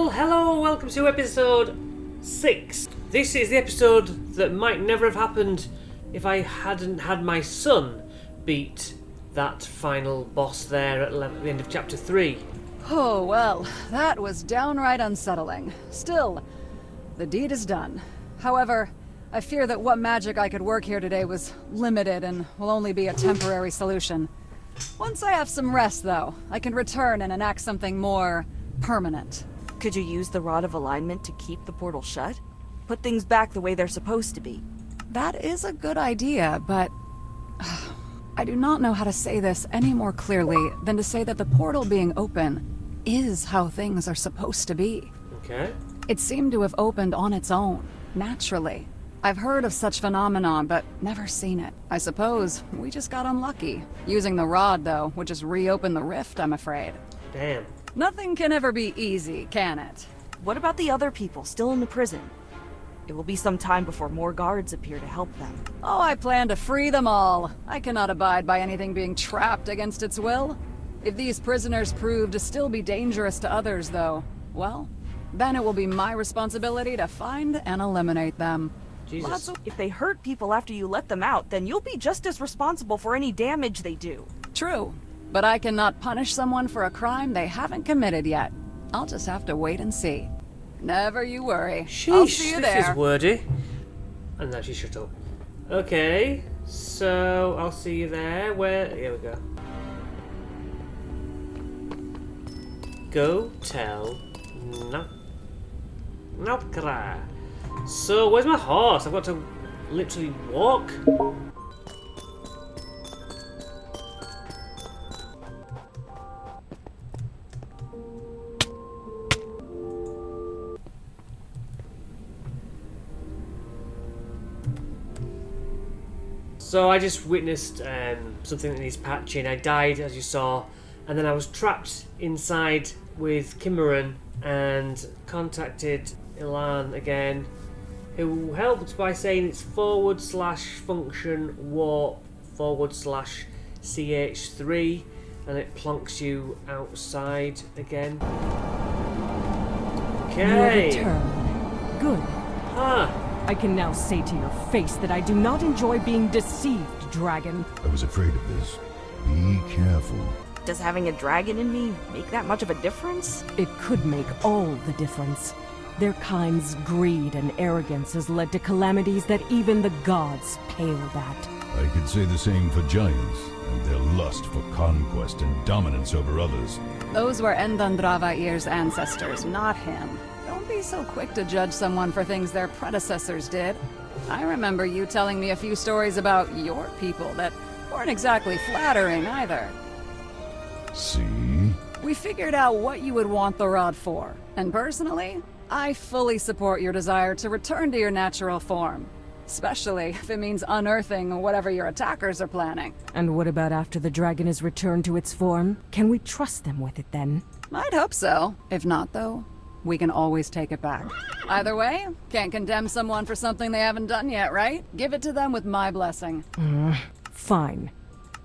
Well, hello, welcome to episode 6. This is the episode that might never have happened if I hadn't had my son beat that final boss there at the end of chapter 3. Oh, well, that was downright unsettling. Still, the deed is done. However, I fear that what magic I could work here today was limited and will only be a temporary solution. Once I have some rest, though, I can return and enact something more permanent. Could you use the Rod of Alignment to keep the portal shut? Put things back the way they're supposed to be. That is a good idea, but I do not know how to say this any more clearly than to say that the portal being open is how things are supposed to be. Okay. It seemed to have opened on its own, naturally. I've heard of such phenomenon, but never seen it. I suppose we just got unlucky. Using the rod, though, would just reopen the rift, I'm afraid. Damn. Nothing can ever be easy, can it? What about the other people still in the prison? It will be some time before more guards appear to help them. Oh, I plan to free them all. I cannot abide by anything being trapped against its will. If these prisoners prove to still be dangerous to others, though, well, then it will be my responsibility to find and eliminate them. Jesus. If they hurt people after you let them out, then you'll be just as responsible for any damage they do. True, but I cannot punish someone for a crime they haven't committed yet. I'll just have to wait and see. Never you worry. Sheesh, I'll see you this there. is wordy. And now she shut up. Okay, so I'll see you there. Here we go. Go tell Nalkra. So, where's my horse? I've got to literally walk. So I just witnessed something that needs patching. I died, as you saw, and then I was trapped inside with Kimmeran and contacted Ilan again, who helped by saying it's /function warp /CH3, and it plonks you outside again. Okay. You return. Good. Huh. I can now say to your face that I do not enjoy being deceived, dragon. I was afraid of this. Be careful. Does having a dragon in me make that much of a difference? It could make all the difference. Their kind's greed and arrogance has led to calamities that even the gods paled at. I could say the same for giants, and their lust for conquest and dominance over others. Those were Endandravair's ancestors, not him. Don't be so quick to judge someone for things their predecessors did. I remember you telling me a few stories about your people that weren't exactly flattering either. See? We figured out what you would want the rod for, and personally, I fully support your desire to return to your natural form. Especially if it means unearthing whatever your attackers are planning. And what about after the dragon is returned to its form? Can we trust them with it then? I'd hope so. If not, though, we can always take it back. Either way, can't condemn someone for something they haven't done yet, right? Give it to them with my blessing. Fine.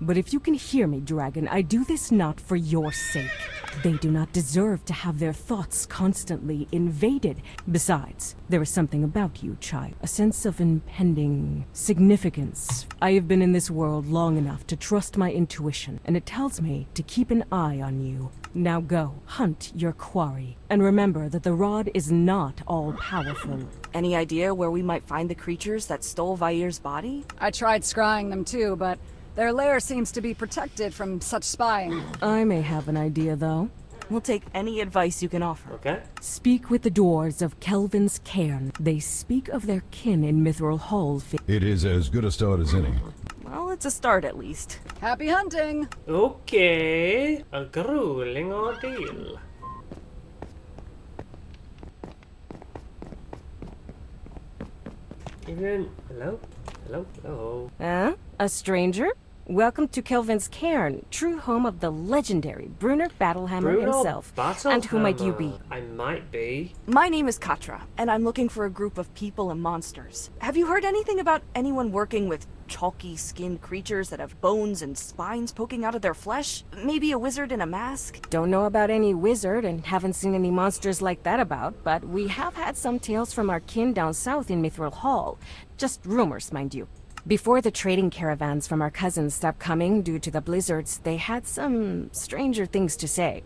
But if you can hear me, dragon, I do this not for your sake. They do not deserve to have their thoughts constantly invaded. Besides, there is something about you, child. A sense of impending significance. I have been in this world long enough to trust my intuition, and it tells me to keep an eye on you. Now go, hunt your quarry, and remember that the rod is not all-powerful. Any idea where we might find the creatures that stole Vair's body? I tried scrying them too, but their lair seems to be protected from such spying. I may have an idea, though. We'll take any advice you can offer. Okay. Speak with the dwarves of Kelvin's Cairn. They speak of their kin in Mithril Hall. It is as good a start as any. Well, it's a start at least. Happy hunting! Okay. A grueling ordeal. Evening. Hello? Hello? Hello? A stranger? Welcome to Kelvin's Cairn, true home of the legendary Brunner Battlehammer himself. And who might you be? I might be. My name is Katra, and I'm looking for a group of people and monsters. Have you heard anything about anyone working with chalky-skinned creatures that have bones and spines poking out of their flesh? Maybe a wizard in a mask? Don't know about any wizard and haven't seen any monsters like that about, but we have had some tales from our kin down south in Mithril Hall. Just rumors, mind you. Before the trading caravans from our cousins stopped coming due to the blizzards, they had some stranger things to say.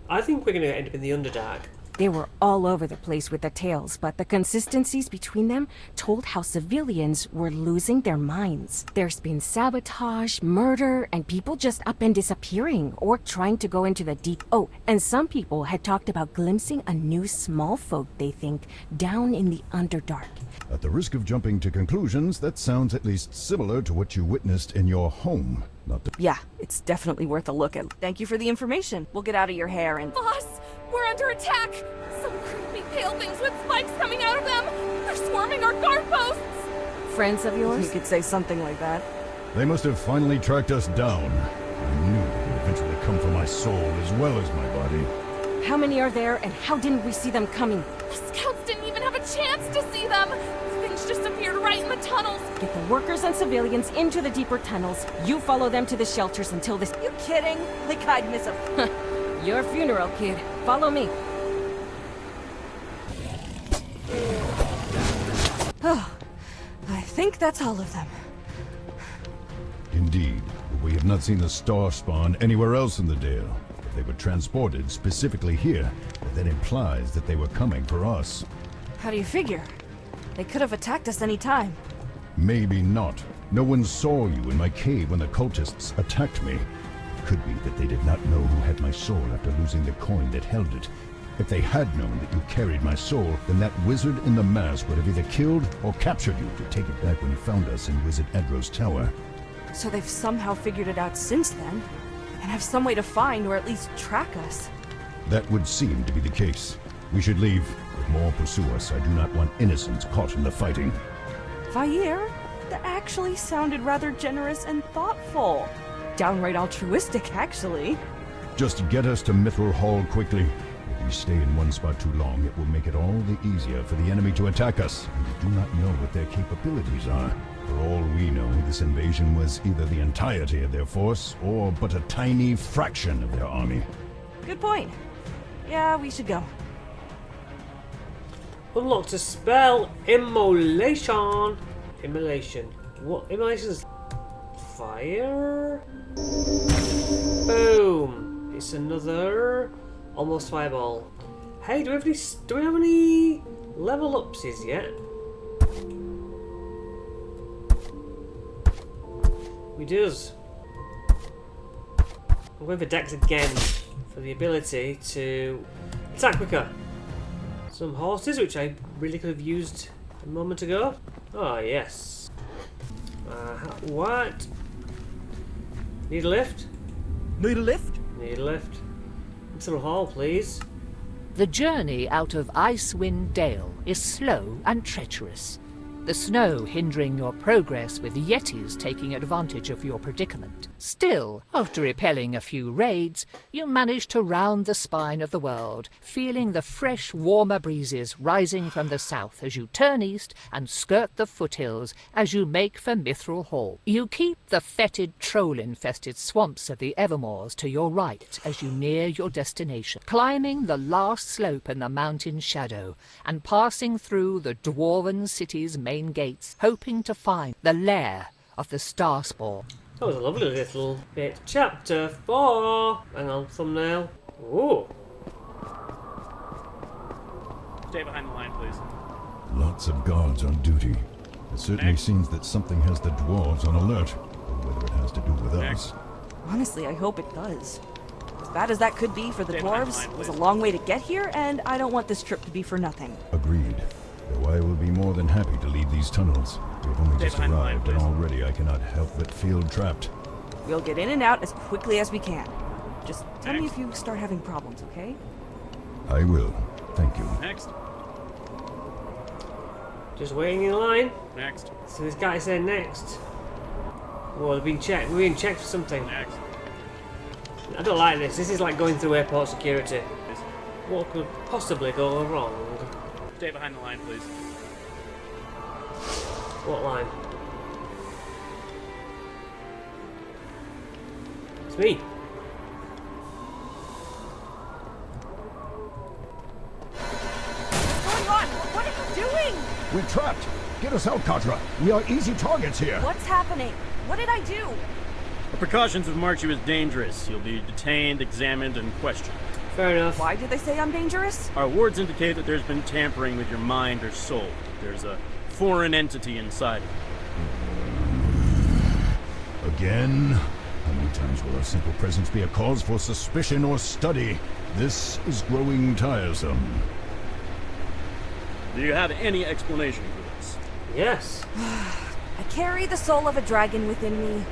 I think we're going to end up in the Underdark. They were all over the place with the tales, but the consistencies between them told how civilians were losing their minds. There's been sabotage, murder, and people just up and disappearing or trying to go into the deep. Oh, and some people had talked about glimpsing a new small folk, they think, down in the Underdark. At the risk of jumping to conclusions, that sounds at least similar to what you witnessed in your home. Not the... Yeah, it's definitely worth a look at. Thank you for the information. We'll get out of your hair and... Boss, we're under attack! Some creepy pale things with spikes coming out of them! They're swarming our guard posts! Friends of yours? You could say something like that. They must have finally tracked us down. I knew they would eventually come for my soul as well as my body. How many are there, and how didn't we see them coming? The scouts didn't even have a chance to see them! Things just appeared right in the tunnels! Get the workers and civilians into the deeper tunnels. You follow them to the shelters until this... You kidding? Like I'd miss a... Your funeral, kid. Follow me. Oh, I think that's all of them. Indeed, but we have not seen the star spawn anywhere else in the Dale. If they were transported specifically here, that implies that they were coming for us. How do you figure? They could have attacked us any time. Maybe not. No one saw you in my cave when the cultists attacked me. It could be that they did not know who had my soul after losing the coin that held it. If they had known that you carried my soul, then that wizard in the mask would have either killed or captured you to take it back when he found us in Wizard Edro's tower. So they've somehow figured it out since then, and have some way to find or at least track us. That would seem to be the case. We should leave. If more pursue us, I do not want innocents caught in the fighting. Vair, that actually sounded rather generous and thoughtful. Downright altruistic, actually. Just get us to Mithril Hall quickly. If we stay in one spot too long, it will make it all the easier for the enemy to attack us, and we do not know what their capabilities are. For all we know, this invasion was either the entirety of their force, or but a tiny fraction of their army. Good point. Yeah, we should go. Unlocked a spell, Immolation. Immolation. What? Immolation's fire? Boom. It's another almost fireball. Hey, do we have any level upsies yet? We does. I'm going for Dex again for the ability to attack quicker. Some horses, which I really could have used a moment ago. Oh, yes. What? Need a lift? Need a lift? Need a lift. Mithril Hall, please. The journey out of Icewind Dale is slow and treacherous. The snow hindering your progress, with yetis taking advantage of your predicament. Still, after repelling a few raids, you manage to round the spine of the world, feeling the fresh, warmer breezes rising from the south as you turn east and skirt the foothills as you make for Mithril Hall. You keep the fetid, troll-infested swamps of the Evermoors to your right as you near your destination, climbing the last slope in the mountain shadow and passing through the dwarven city's main gates, hoping to find the lair of the Starspawn. That was a lovely little bit. Chapter 4. Hang on, thumbnail. Ooh. Stay behind the line, please. Lots of guards on duty. It certainly seems that something has the dwarves on alert, but whether it has to do with us. Honestly, I hope it does. As bad as that could be for the Stay behind the dwarves, line, it was a please. long way to get here, and I don't want this trip to be for nothing. Agreed. Though I will be more than happy to leave these tunnels. We have only Stay just behind the line, arrived, and please. already I cannot help but feel trapped. We'll get in and out as quickly as we can. Just tell me Next. if you start having problems, okay? I will. Thank you. Next. Just waiting in line. Next. So this guy said next. Well, they're being checked. We're being checked for something. Excellent. I don't like this. This is like going through airport security. What could possibly go wrong? Stay behind the line, please. What line? It's me. What's going on? What are you doing? We're trapped! Get us out, Kadra! We are easy targets here! What's happening? What did I do? The precautions have marked you as dangerous. You'll be detained, examined, and questioned. Fair enough. Why did they say I'm dangerous? Our wards indicate that there's been tampering with your mind or soul. There's a foreign entity inside of you. Again? How many times will our simple presence be a cause for suspicion or study? This is growing tiresome. Do you have any explanation for this? Yes. I carry the soul of a dragon within me.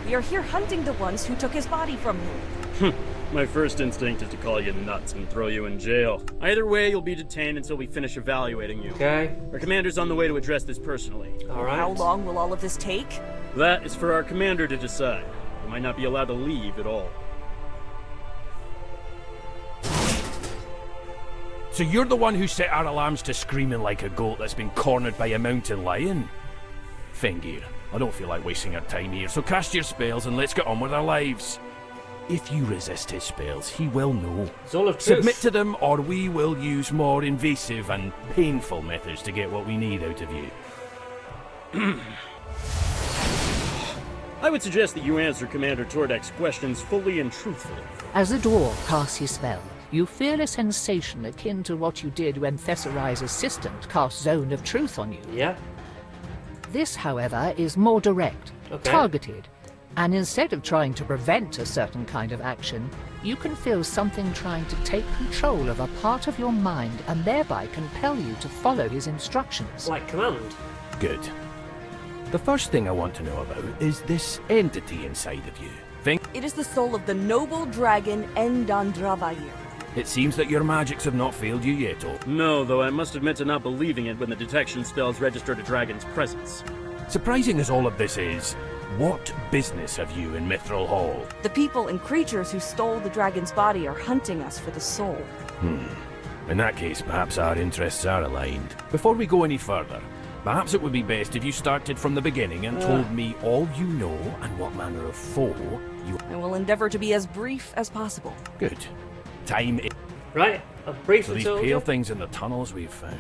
We are here hunting the ones who took his body from him. My first instinct is to call you nuts and throw you in jail. Either way, you'll be detained until we finish evaluating you. Okay. Our commander's on the way to address this personally. All right. How long will all of this take? That is for our commander to decide. You might not be allowed to leave at all. So you're the one who set our alarms to screaming like a goat that's been cornered by a mountain lion? Fengir, I don't feel like wasting our time here, so cast your spells and let's get on with our lives. If you resist his spells, he will know. It's all of truth. Submit to them, or we will use more invasive and painful methods to get what we need out of you. I would suggest that you answer Commander Tordek's questions fully and truthfully. As the dwarf casts his spell, you feel a sensation akin to what you did when Thesserai's assistant cast Zone of Truth on you. Yeah. This, however, is more direct, Okay. targeted, and instead of trying to prevent a certain kind of action, you can feel something trying to take control of a part of your mind and thereby compel you to follow his instructions. Like command. Good. The first thing I want to know about is this entity inside of you. It is the soul of the noble dragon Endandravair. It seems that your magics have not failed you yet, oh. No, though I must admit to not believing it when the detection spells registered a dragon's presence. Surprising as all of this is, what business have you in Mithril Hall? The people and creatures who stole the dragon's body are hunting us for the soul. In that case, perhaps our interests are aligned. Before we go any further, perhaps it would be best if you started from the beginning and told me all you know and what manner of foe you... I will endeavor to be as brief as possible. Good. Time is... Right. I've So briefly these told pale you. things in the tunnels we've found.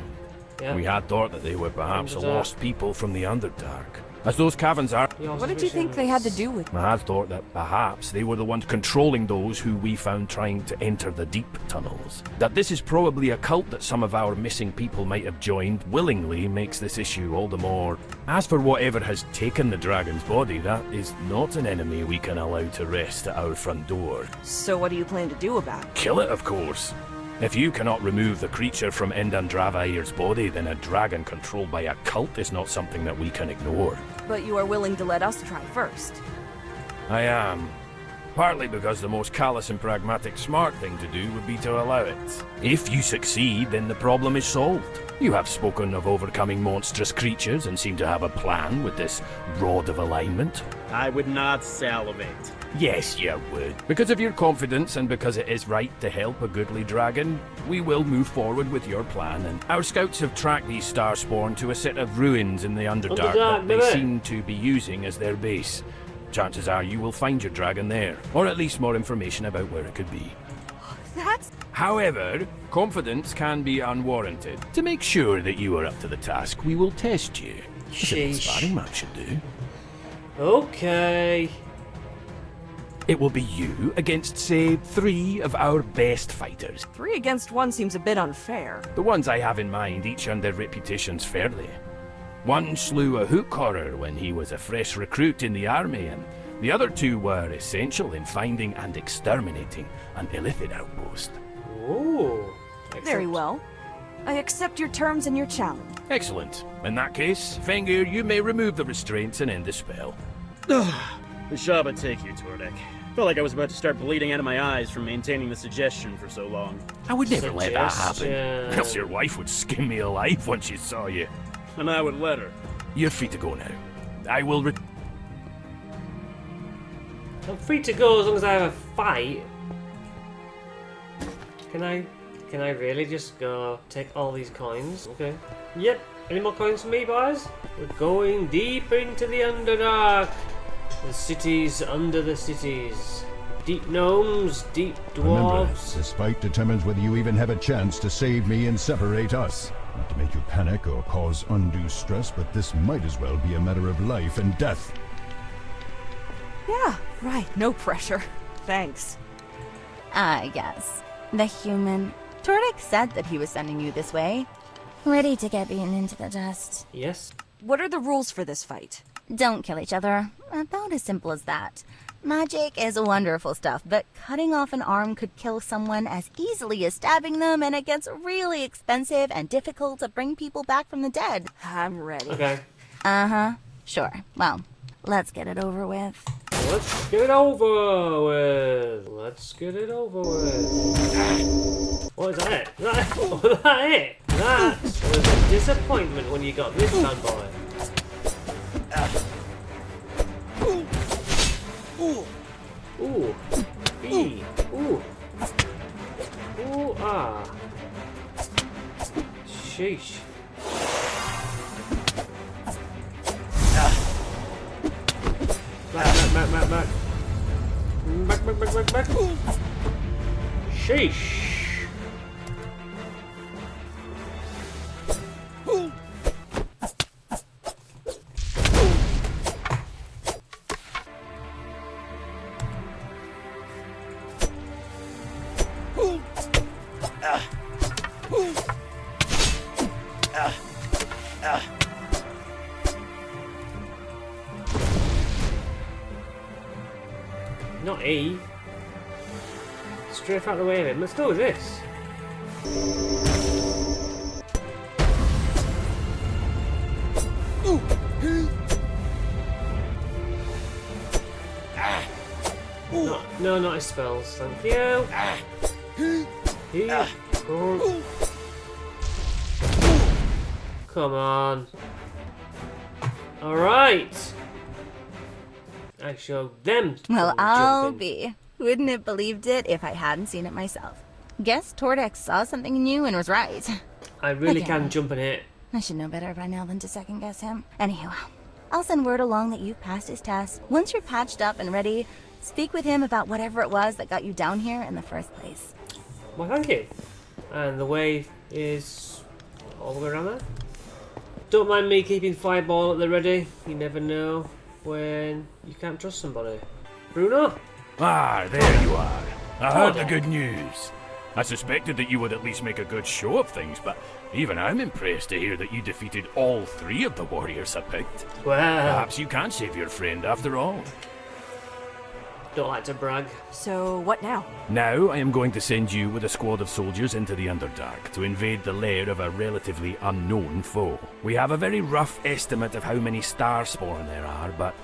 Yeah. We had thought that they were perhaps Underdark. lost people from the Underdark. As those caverns are... Your What did you think they had to do with I had thought that perhaps they were the ones controlling those who we found trying to enter the deep tunnels. That this is probably a cult that some of our missing people might have joined willingly makes this issue all the more. As for whatever has taken the dragon's body, that is not an enemy we can allow to rest at our front door. So what do you plan to do about it? Kill it, of course. If you cannot remove the creature from Endandravair's body, then a dragon controlled by a cult is not something that we can ignore. But you are willing to let us try first. I am. Partly because the most callous and pragmatic smart thing to do would be to allow it. If you succeed, then the problem is solved. You have spoken of overcoming monstrous creatures and seem to have a plan with this Rod of Alignment. I would not salivate. Yes, you would. Because of your confidence and because it is right to help a goodly dragon, we will move forward with your plan. And our scouts have tracked these Starspawn to a set of ruins in the Underdark that they baby. seem to be using as their base. Chances are you will find your dragon there, or at least more information about where it could be. That's... However, confidence can be unwarranted. To make sure that you are up to the task, we will test you. As a Sheesh. sparring match should do. Okay. It will be you against, say, 3 of our best fighters. 3 against 1 seems a bit unfair. The ones I have in mind each earned their reputations fairly. One slew a hook horror when he was a fresh recruit in the army, and the other 2 were essential in finding and exterminating an Illithid outpost. Ooh. Very Excellent. well. I accept your terms and your challenge. Excellent. In that case, Fengir, you may remove the restraints and end the spell. The Shaba take you, Tordek. Felt like I was about to start bleeding out of my eyes from maintaining the suggestion for so long. I would never let that happen. Suggestion. Else your wife would skin me alive when she saw you. And I would let her. You're free to go now. I will I'm free to go as long as I have a fight. Can I really just go take all these coins? Okay. Yep. Any more coins for me, boys? We're going deep into the Underdark. The cities under the cities. Deep gnomes, deep Remember, dwarves. this fight determines whether you even have a chance to save me and separate us. Not to make you panic or cause undue stress, but this might as well be a matter of life and death. Yeah, right. No pressure. Thanks. Yes. The human. Tordek said that he was sending you this way. Ready to get beaten into the dust. Yes. What are the rules for this fight? Don't kill each other. About as simple as that. Magic is wonderful stuff, but cutting off an arm could kill someone as easily as stabbing them, and it gets really expensive and difficult to bring people back from the dead. I'm ready. Okay. Uh-huh. Sure. Well, let's get it over with. Let's get it over with. Let's get it over with. What is that? Was that it? That was a disappointment when you got this fanboy. Ooh. B. Ooh. Ooh, ah. Sheesh. Back. Back. Sheesh. Not E. Straight out the way of him. Let's go with this. No, not his spells. Thank you. Oh. Come on. Alright. I showed them. Well, I'll be. Wouldn't have believed it if I hadn't seen it myself. Guess Tordek saw something in you and was right. I really Okay. can jump and hit. I should know better by now than to second guess him. Anyhow, I'll send word along that you've passed his test. Once you're patched up and ready, speak with him about whatever it was that got you down here in the first place. Well, thank you. And the way is all the way around there. Don't mind me keeping Fireball at the ready. You never know when you can't trust somebody. Bruno? Ah, there you are. I heard the good news. I suspected that you would at least make a good show of things, but even I'm impressed to hear that you defeated all 3 of the warriors I picked. Well, Perhaps you can save your friend after all. don't like to brag. So, what now? Now I am going to send you with a squad of soldiers into the Underdark to invade the lair of a relatively unknown foe. We have a very rough estimate of how many Starspawn there are, but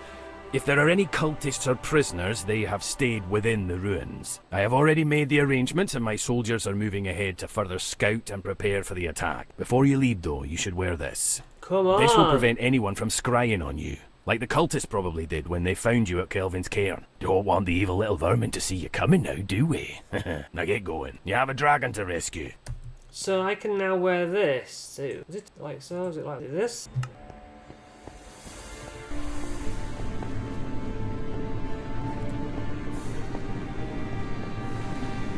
if there are any cultists or prisoners, they have stayed within the ruins. I have already made the arrangements and my soldiers are moving ahead to further scout and prepare for the attack. Before you leave though, you should wear this. Come on. This will prevent anyone from scrying on you, like the cultists probably did when they found you at Kelvin's cairn. Don't want the evil little vermin to see you coming now, do we? Now get going. You have a dragon to rescue. So I can now wear this too. Is it like so? Is it like this?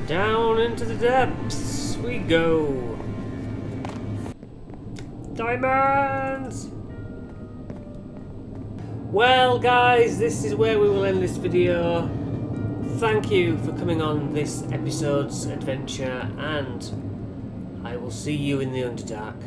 Down into the depths we go. Diamonds! Well guys, this is where we will end this video. Thank you for coming on this episode's adventure, and I will see you in the Underdark.